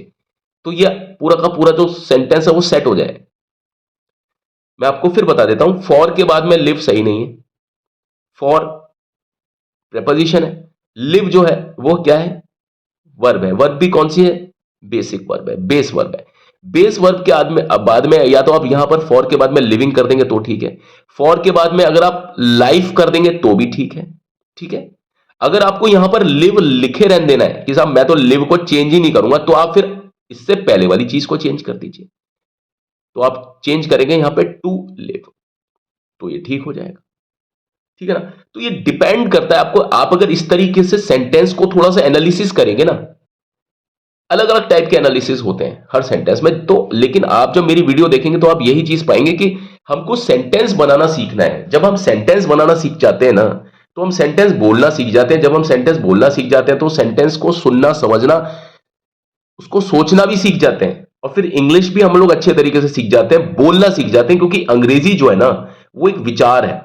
तो यह पूरा का पूरा जो सेंटेंस है वो सेट हो जाए। मैं आपको फिर बता देता हूं, फॉर के बाद में लिव सही नहीं है, फॉर प्रेपोजिशन है, लिव जो है वो क्या है, वर्ब है। वर्ब भी कौन सी है, बेसिक वर्ब है, बेस वर्ब है। बेस वर्ब के बाद में या तो आप यहां पर फॉर के बाद में लिविंग कर देंगे तो ठीक है, फॉर के बाद में अगर आप लाइफ कर देंगे तो भी ठीक है। ठीक है, अगर आपको यहां पर लिव लिखे रहने देना है कि साहब मैं तो लिव को चेंज ही नहीं करूंगा, तो आप फिर इससे पहले वाली चीज को चेंज कर दीजिए। तो आप चेंज करेंगे यहां पे टू लिव, तो ये ठीक हो जाएगा। ठीक है ना, तो ये डिपेंड करता है आपको, आप अगर इस तरीके से सेंटेंस को थोड़ा सा एनालिसिस करेंगे ना, अलग अलग टाइप के एनालिसिस होते हैं हर सेंटेंस में, तो लेकिन आप जब मेरी वीडियो देखेंगे तो आप यही चीज पाएंगे कि हमको सेंटेंस बनाना सीखना है। जब हम सेंटेंस बनाना सीख जाते हैं ना, तो हम सेंटेंस बोलना सीख जाते हैं। जब हम सेंटेंस बोलना सीख जाते हैं तो सेंटेंस को सुनना, समझना, उसको सोचना भी सीख जाते हैं, और फिर इंग्लिश भी हम लोग अच्छे तरीके से सीख जाते हैं, बोलना सीख जाते हैं। क्योंकि अंग्रेजी जो है ना, वो एक विचार है,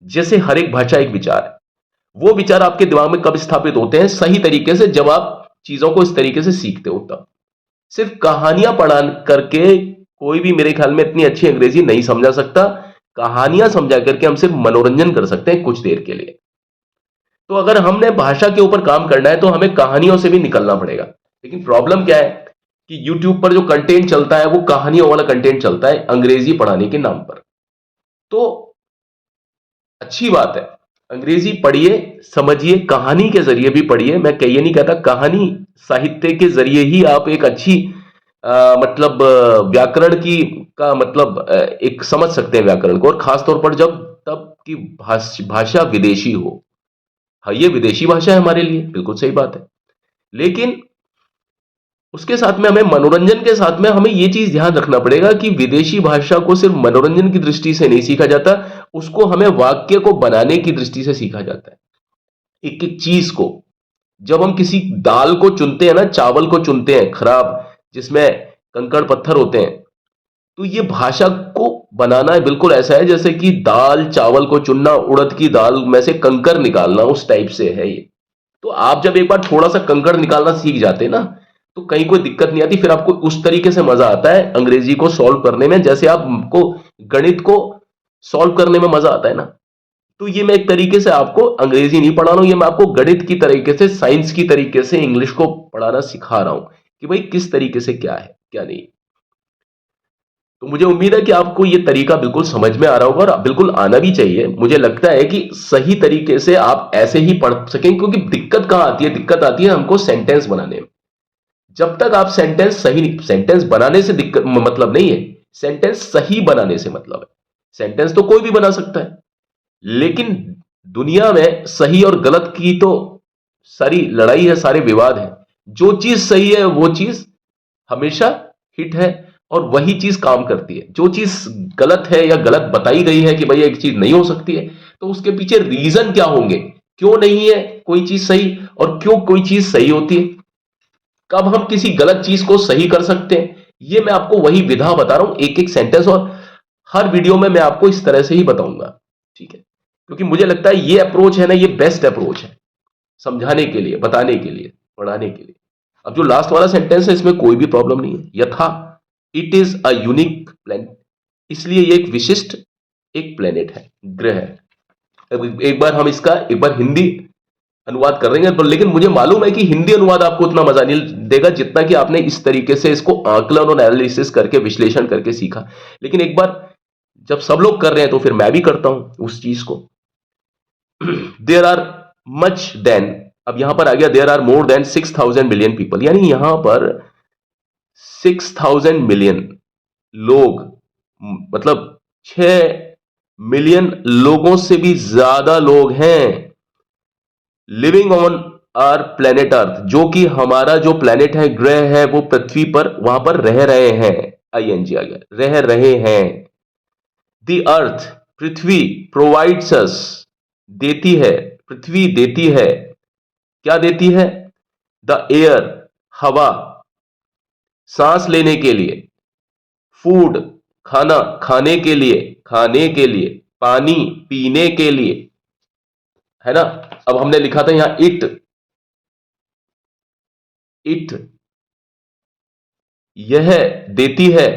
जैसे हर एक भाषा एक विचार है। वो विचार आपके दिमाग में कब स्थापित होते हैं? सही तरीके से, जब आप चीजों को इस तरीके से सीखते हो तब। सिर्फ कहानियां पढ़ा करके कोई भी मेरे ख्याल में इतनी अच्छी अंग्रेजी नहीं समझा सकता। कहानियां समझा करके हम सिर्फ मनोरंजन कर सकते हैं कुछ देर के लिए। तो अगर हमने भाषा के ऊपर काम करना है तो हमें कहानियों से भी निकलना पड़ेगा। लेकिन प्रॉब्लम क्या है कि यूट्यूब पर जो कंटेंट चलता है वो कहानियों वाला कंटेंट चलता है, अंग्रेजी पढ़ाने के नाम पर। तो अच्छी बात है, अंग्रेजी पढ़िए, समझिए, कहानी के जरिए भी पढ़िए। मैं ये नहीं कहता, कहानी साहित्य के जरिए ही आप एक अच्छी मतलब व्याकरण की का मतलब एक समझ सकते हैं व्याकरण को, और खासतौर पर जब तब की भाषा विदेशी हो। हाँ, ये विदेशी भाषा है हमारे लिए, बिल्कुल सही बात है। लेकिन उसके साथ में हमें मनोरंजन के साथ में हमें ये चीज ध्यान रखना पड़ेगा कि विदेशी भाषा को सिर्फ मनोरंजन की दृष्टि से नहीं सीखा जाता, उसको हमें वाक्य को बनाने की दृष्टि से सीखा जाता है। एक एक चीज को, जब हम किसी दाल को चुनते हैं ना, चावल को चुनते हैं खराब, जिसमें कंकड़ पत्थर होते हैं, तो ये भाषा को बनाना है बिल्कुल ऐसा है जैसे कि दाल चावल को चुनना, उड़द की दाल में से कंकड़ निकालना, उस टाइप से है ये। तो आप जब एक बार थोड़ा सा कंकड़ निकालना सीख जाते हैं ना, तो कहीं कोई दिक्कत नहीं आती। फिर आपको उस तरीके से मजा आता है अंग्रेजी को सॉल्व करने में, जैसे आपको गणित को सॉल्व करने में मजा आता है ना। तो ये मैं एक तरीके से आपको अंग्रेजी नहीं पढ़ा रहा हूं, ये मैं आपको गणित की तरीके से, साइंस की तरीके से इंग्लिश को पढ़ाना सिखा रहा हूं कि भाई किस तरीके से क्या है क्या नहीं। तो मुझे उम्मीद है कि आपको ये तरीका बिल्कुल समझ में आ रहा होगा, और बिल्कुल आना भी चाहिए। मुझे लगता है कि सही तरीके से आप ऐसे ही पढ़ सकें, क्योंकि दिक्कत कहां आती है? दिक्कत आती है हमको सेंटेंस बनाने में। जब तक आप सेंटेंस सही नहीं, सेंटेंस बनाने से दिक्कत मतलब नहीं है, सेंटेंस सही बनाने से मतलब है। सेंटेंस तो कोई भी बना सकता है, लेकिन दुनिया में सही और गलत की तो सारी लड़ाई है, सारे विवाद है। जो चीज सही है वो चीज हमेशा हिट है, और वही चीज काम करती है। जो चीज गलत है या गलत बताई गई है कि भाई एक चीज नहीं हो सकती है, तो उसके पीछे रीजन क्या होंगे, क्यों नहीं है कोई चीज सही और क्यों कोई चीज सही होती है, कब हम किसी गलत चीज को सही कर सकते हैं। ये मैं आपको वही विधा बता रहा हूं, एक एक सेंटेंस, और हर वीडियो में मैं आपको इस तरह से ही बताऊंगा, ठीक है? क्योंकि मुझे लगता है ये अप्रोच है ना, ये बेस्ट अप्रोच है समझाने के लिए, बताने के लिए, पढ़ाने के लिए। अब जो लास्ट वाला सेंटेंस है इसमें कोई भी प्रॉब्लम नहीं है। यथा, it is a unique planet, इसलिए ये एक विशिष्ट एक प्लेनेट है, ग्रह है। अब एक बार हम इसका एक बार हिंदी अनुवाद कर देंगे, पर लेकिन मुझे मालूम है कि हिंदी अनुवाद आपको उतना मजा नहीं देगा जितना कि आपने इस तरीके से इसको आकलन और एनालिसिस करके, विश्लेषण करके सीखा। लेकिन एक बार जब सब लोग कर रहे हैं तो फिर मैं भी करता हूं उस चीज को। देयर आर मच देन, अब यहां पर आ गया there are more than 6,000 million people, यानी यहां पर 6,000 मिलियन लोग, मतलब 6 मिलियन लोगों से भी ज्यादा लोग हैं living on our planet Earth, जो कि हमारा जो प्लेनेट है, ग्रह है, वो पृथ्वी पर वहां पर रह रहे हैं। आईएनजी आ गया, रह रहे हैं। The earth, Prithvi, provides us, देती है, पृथ्वी देती है, क्या देती है? द एयर, हवा, सांस लेने के लिए, फूड, खाना खाने के लिए, खाने के लिए, पानी पीने के लिए, है ना? अब हमने लिखा था यहां इट, इट यह देती है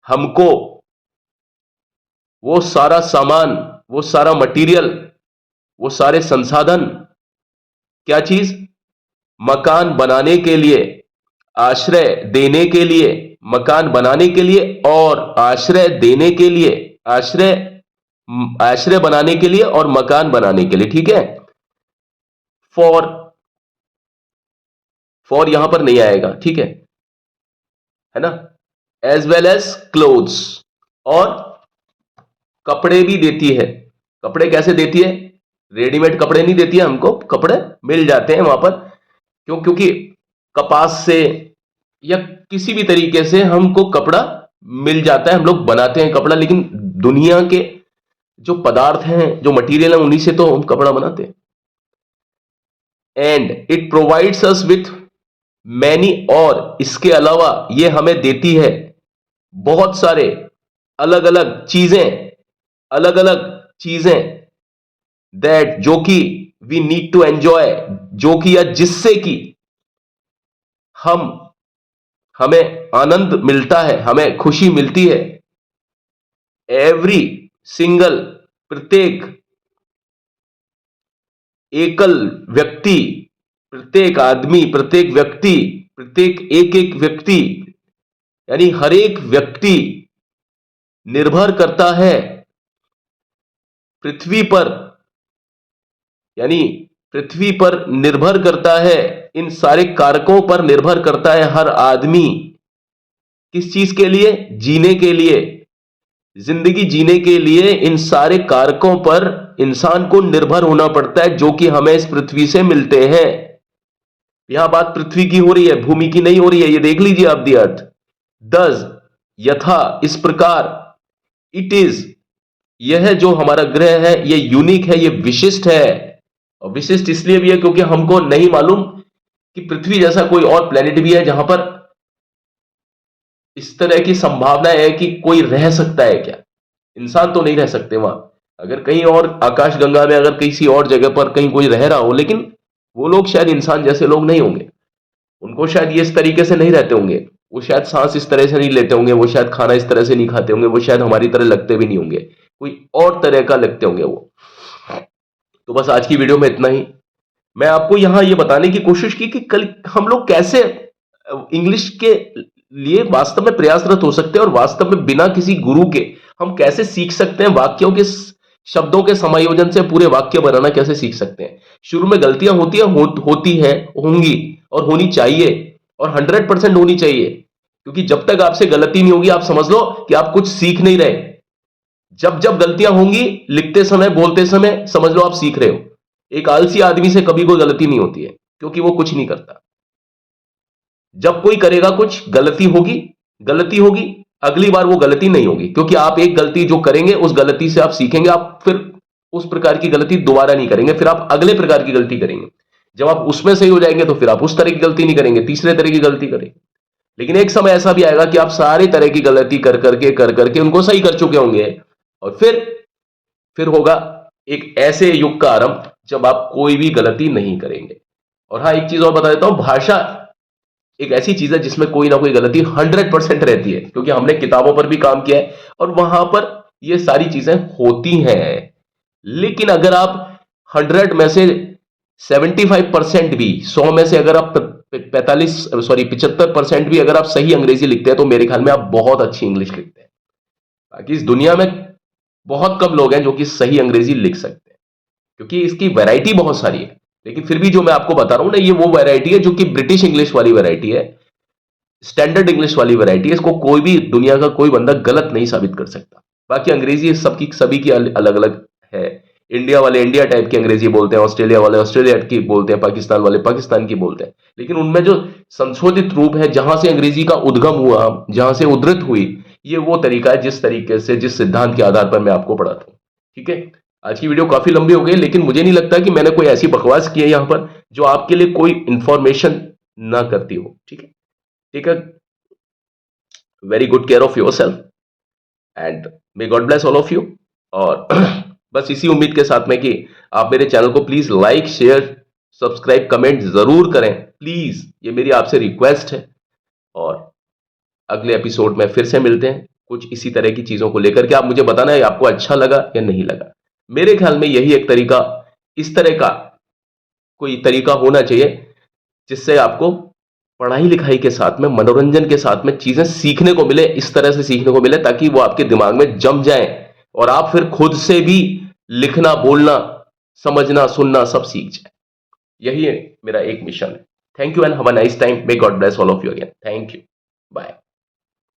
हमको वो सारा सामान, वो सारा मटेरियल, वो सारे संसाधन, क्या चीज? मकान बनाने के लिए, आश्रय देने के लिए, मकान बनाने के लिए और आश्रय देने के लिए, आश्रय, आश्रय बनाने के लिए और मकान बनाने के लिए, ठीक है? फॉर, फॉर यहां पर नहीं आएगा, ठीक है ना? एज वेल एज क्लोथ्स, और कपड़े भी देती है। कपड़े कैसे देती है? रेडीमेड कपड़े नहीं देती है हमको, कपड़े मिल जाते हैं वहां पर। क्यों? क्योंकि कपास से या किसी भी तरीके से हमको कपड़ा मिल जाता है, हम लोग बनाते हैं कपड़ा। लेकिन दुनिया के जो पदार्थ हैं, जो मटेरियल है, उन्हीं से तो हम कपड़ा बनाते हैं। And it provides us with many, और इसके अलावा ये हमें देती है बहुत सारे अलग अलग अलग चीजें, दैट जो कि वी नीड टू एंजॉय, जो कि या जिससे कि हम हमें आनंद मिलता है, हमें खुशी मिलती है। एवरी सिंगल, प्रत्येक एकल व्यक्ति, प्रत्येक आदमी, प्रत्येक व्यक्ति, प्रत्येक एक एक व्यक्ति, यानी हर एक व्यक्ति निर्भर करता है पृथ्वी पर, यानी पृथ्वी पर निर्भर करता है, इन सारे कारकों पर निर्भर करता है हर आदमी। किस चीज के लिए? जीने के लिए, जिंदगी जीने के लिए इन सारे कारकों पर इंसान को निर्भर होना पड़ता है, जो कि हमें इस पृथ्वी से मिलते हैं। यहां बात पृथ्वी की हो रही है, भूमि की नहीं हो रही है, ये देख लीजिए आप, दी अर्थ दस, यथा, इस प्रकार, इट इज, यह जो हमारा ग्रह है ये यूनिक है, ये विशिष्ट है। और विशिष्ट इसलिए भी है क्योंकि हमको नहीं मालूम कि पृथ्वी जैसा कोई और प्लेनेट भी है जहां पर इस तरह की संभावना है कि कोई रह सकता है क्या। इंसान तो नहीं रह सकते वहां, अगर कहीं और आकाशगंगा में, अगर किसी और जगह पर कहीं कोई रह रहा हो, लेकिन वो लोग शायद इंसान जैसे लोग नहीं होंगे, उनको शायद ये इस तरीके से नहीं रहते होंगे, वो शायद सांस इस तरह से नहीं लेते होंगे, वो शायद खाना इस तरह से नहीं खाते होंगे, वो शायद हमारी तरह लगते भी नहीं होंगे, कोई और तरह का लगते होंगे वो। तो बस आज की वीडियो में इतना ही। मैं आपको यहां ये बताने की कोशिश की कि कल हम लोग कैसे इंग्लिश के लिए वास्तव में प्रयासरत हो सकते हैं, और वास्तव में बिना किसी गुरु के हम कैसे सीख सकते हैं, वाक्यों के शब्दों के समायोजन से पूरे वाक्य बनाना कैसे सीख सकते हैं। शुरू में गलतियां होती है, होती है, होंगी, और होनी चाहिए, और 100% होनी चाहिए, क्योंकि जब तक आपसे गलती नहीं होगी आप समझ लो कि आप कुछ सीख नहीं रहे। जब जब गलतियां होंगी, लिखते समय, बोलते समय, समझ लो आप सीख रहे हो। एक आलसी आदमी से कभी कोई गलती नहीं होती है, क्योंकि वो कुछ नहीं करता। जब कोई करेगा कुछ, गलती होगी, अगली बार वो गलती नहीं होगी, क्योंकि आप एक गलती जो करेंगे उस गलती से आप सीखेंगे, आप फिर उस प्रकार की गलती दोबारा नहीं करेंगे, फिर आप अगले प्रकार की गलती करेंगे। जब आप उसमें सही हो जाएंगे तो फिर आप उस तरह की गलती नहीं करेंगे, तीसरे तरह की गलती करेंगे। लेकिन एक समय ऐसा भी आएगा कि आप सारे तरह की गलती कर करके उनको सही कर चुके होंगे, और फिर होगा एक ऐसे युग का आरंभ जब आप कोई भी गलती नहीं करेंगे। और हाँ, एक चीज और बता देता हूं, भाषा एक ऐसी चीज है जिसमें कोई ना कोई गलती 100% रहती है, क्योंकि हमने किताबों पर भी काम किया है और वहां पर ये सारी चीजें होती हैं। लेकिन अगर आप 100 में से 75% भी, 100 में से अगर आप 75% भी अगर आप सही अंग्रेजी लिखते हैं, तो मेरे ख्याल में आप बहुत अच्छी इंग्लिश लिखते हैं। बाकी इस दुनिया में बहुत कम लोग हैं जो कि सही अंग्रेजी लिख सकते हैं, क्योंकि इसकी वैरायटी बहुत सारी है। लेकिन फिर भी जो मैं आपको बता रहा हूं ना, ये वो वैरायटी है जो कि ब्रिटिश इंग्लिश वाली वैरायटी है, स्टैंडर्ड इंग्लिश वाली वैरायटी है। इसको कोई भी दुनिया का कोई बंदा गलत नहीं साबित कर सकता। बाकी अंग्रेजी सबकी सभी की अलग अलग है। इंडिया वाले इंडिया टाइप की अंग्रेजी बोलते हैं, ऑस्ट्रेलिया वाले ऑस्ट्रेलिया की बोलते हैं, पाकिस्तान वाले पाकिस्तान की बोलते हैं। लेकिन उनमें जो संशोधित रूप है, जहां से अंग्रेजी का उद्गम हुआ, जहां से उद्धृत हुई, ये वो तरीका है जिस तरीके से, जिस सिद्धांत के आधार पर मैं आपको पढ़ाता हूं। ठीक है, आज की वीडियो काफी लंबी हो गई, लेकिन मुझे नहीं लगता कि मैंने कोई ऐसी बकवास की है यहां पर जो आपके लिए कोई इंफॉर्मेशन ना करती हो। ठीक है, ठीक है। Very good care of your self, and may God bless all of you. और बस इसी उम्मीद के साथ में कि आप मेरे चैनल को please like, share, subscribe, comment जरूर करें प्लीज, ये मेरी आपसे रिक्वेस्ट है। और अगले एपिसोड में फिर से मिलते हैं कुछ इसी तरह की चीजों को लेकर के। आप मुझे बताना है आपको अच्छा लगा या नहीं लगा। मेरे ख्याल में यही एक तरीका, इस तरह का कोई तरीका होना चाहिए जिससे आपको पढ़ाई लिखाई के साथ में, मनोरंजन के साथ में चीजें सीखने को मिले, इस तरह से सीखने को मिले ताकि वो आपके दिमाग में जम जाए, और आप फिर खुद से भी लिखना, बोलना, समझना, सुनना सब सीख जाए। यही है मेरा एक मिशन है। Thank you and have a nice time. May God bless all of you again. Thank you, bye.